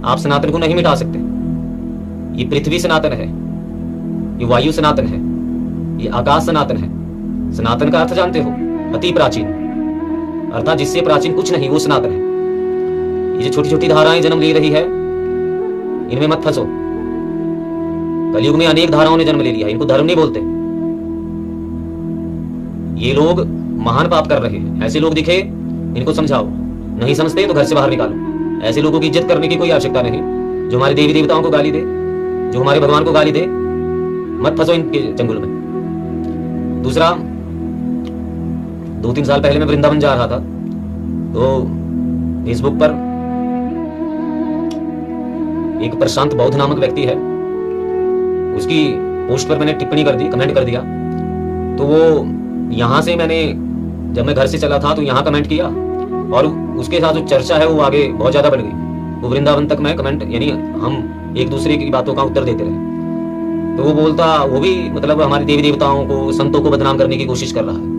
आप सनातन को नहीं मिटा सकते। ये पृथ्वी सनातन है, ये वायु सनातन है, ये आकाश सनातन है। सनातन का अर्थ जानते हो? अति प्राचीन, अर्थात जिससे प्राचीन कुछ नहीं, वो सनातन है। ये जो छोटी छोटी धाराएं जन्म ले रही है, इनमें मत फंसो। कलयुग में अनेक धाराओं ने जन्म ले लिया, इनको धर्म नहीं बोलते। ये लोग महान पाप कर रहे हैं। ऐसे लोग दिखे, इनको समझाओ। नहीं समझते तो घर से बाहर निकालो। ऐसे लोगों की इज्जत करने की कोई आवश्यकता नहीं। जो हमारे देवी देवताओं को गाली दे, जो हमारे भगवान को गाली दे, मत फंसो इनके चंगुल में। दूसरा, 2-3 साल पहले मैं वृंदावन जा रहा था, तो फेसबुक पर एक प्रशांत बौद्ध नामक व्यक्ति है, उसकी पोस्ट पर मैंने टिप्पणी कर दी, कमेंट कर दिया। तो वो यहां से मैंने, जब मैं घर से चला था तो यहां कमेंट किया, और उसके साथ जो चर्चा है वो आगे बहुत ज्यादा बढ़ गई। वो वृंदावन तक मैं कमेंट, यानी हम एक दूसरे की बातों का उत्तर देते रहे। तो वो बोलता, वो भी मतलब हमारे देवी देवताओं को, संतों को बदनाम करने की कोशिश कर रहा है।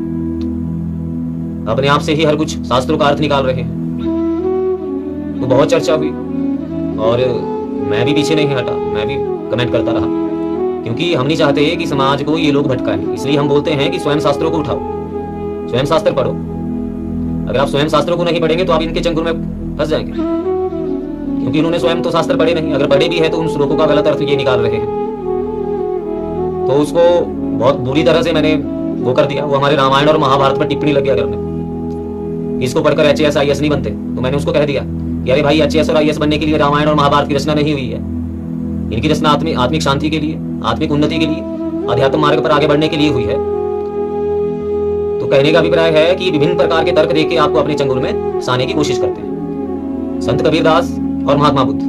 अपने आप से ही हर कुछ शास्त्रों का अर्थ निकाल रहे हैं। तो बहुत चर्चा हुई, और मैं भी पीछे नहीं हटा, मैं भी कमेंट करता रहा, क्योंकि हम नहीं चाहते कि समाज को ये लोग भटकाएं। इसलिए हम बोलते हैं कि स्वयं शास्त्रों को उठाओ, स्वयं शास्त्र पढ़ो। अगर आप स्वयं शास्त्रों को नहीं पढ़ेंगे तो आप इनके चंगुल में फंस जाएंगे, क्योंकि इन्होंने स्वयं तो शास्त्र पढ़े नहीं। अगर पढ़े भी है तो उन श्लोकों का गलत अर्थ ये निकाल रहे हैं। तो उसको बहुत बुरी तरह से मैंने वो कर दिया। वो हमारे रामायण और महाभारत पर टिप्पणी लग गया करने, इसको पढ़कर HAS IAS नहीं बनते। तो मैंने उसको कह दिया कि अरे भाई, HAS और IAS बनने के लिए रामायण और महाभारत की रचना नहीं हुई है। इनकी रचना आत्मिक शांति के लिए, आत्मिक उन्नति के लिए, अध्यात्म मार्ग पर आगे बढ़ने के लिए हुई है। तो कहने का अभिप्राय है कि विभिन्न प्रकार के तर्क देके आपको अपने चंगुल में फंसाने की कोशिश करते हैं। संत कबीरदास और महात्मा बुद्ध,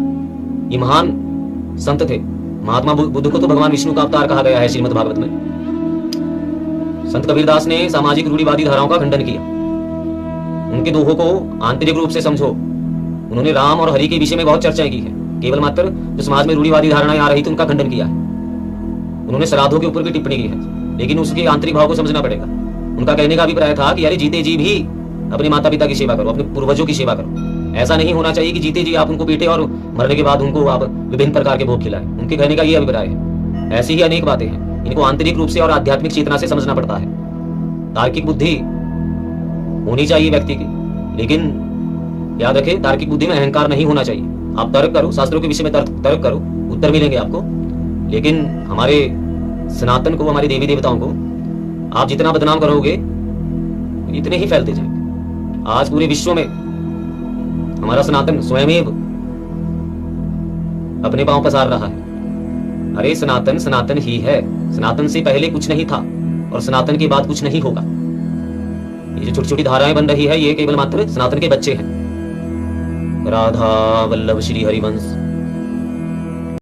ये महान संत थे। महात्मा बुद्ध को तो भगवान विष्णु का अवतार कहा गया है श्रीमद् भागवत में। संत कबीरदास ने सामाजिक रूढ़िवादी धाराओं का खंडन किया। उनके दोहों को आंतरिक रूप से समझो। उन्होंने राम और हरि के विषय में बहुत चर्चाएं की है। केवल मात्र जो समाज में रूढ़िवादी धारणाएं आ रही थी उनका खंडन किया है। उन्होंने श्राद्धों के ऊपर भी टिप्पणी की है, लेकिन उसके आंतरिक भाव को समझना पड़ेगा। उनका कहने का अभिप्राय था कि अरे जीते जी भी अपने माता पिता की सेवा करो, अपने पूर्वजों की सेवा करो। ऐसा नहीं होना चाहिए कि जीते जी आप उनको पीटे और मरने के बाद उनको आप विभिन्न प्रकार के भोग खिलाएं। उनके कहने का ये अभिप्राय है। ऐसी ही अनेक बातें हैं, इनको आंतरिक रूप से और आध्यात्मिक चेतना से समझना पड़ता है। तार्किक बुद्धि होनी चाहिए व्यक्ति की, लेकिन याद रखें, तार्किक बुद्धि में अहंकार नहीं होना चाहिए। आप तर्क करो, शास्त्रों के विषय में तर्क करो, उत्तर मिलेंगे आपको। लेकिन हमारे सनातन को, हमारे देवी देवताओं को आप जितना बदनाम करोगे इतने ही फैलते जाएंगे। आज पूरे विश्व में हमारा सनातन स्वयं अपने पांव पसार रहा है। अरे सनातन सनातन ही है। सनातन से पहले कुछ नहीं था और सनातन के बाद कुछ नहीं होगा। ये जो छोटी छोटी धाराएं बन रही है, ये केवल मात्र सनातन के बच्चे हैं। राधा वल्लभ श्री हरिवंश।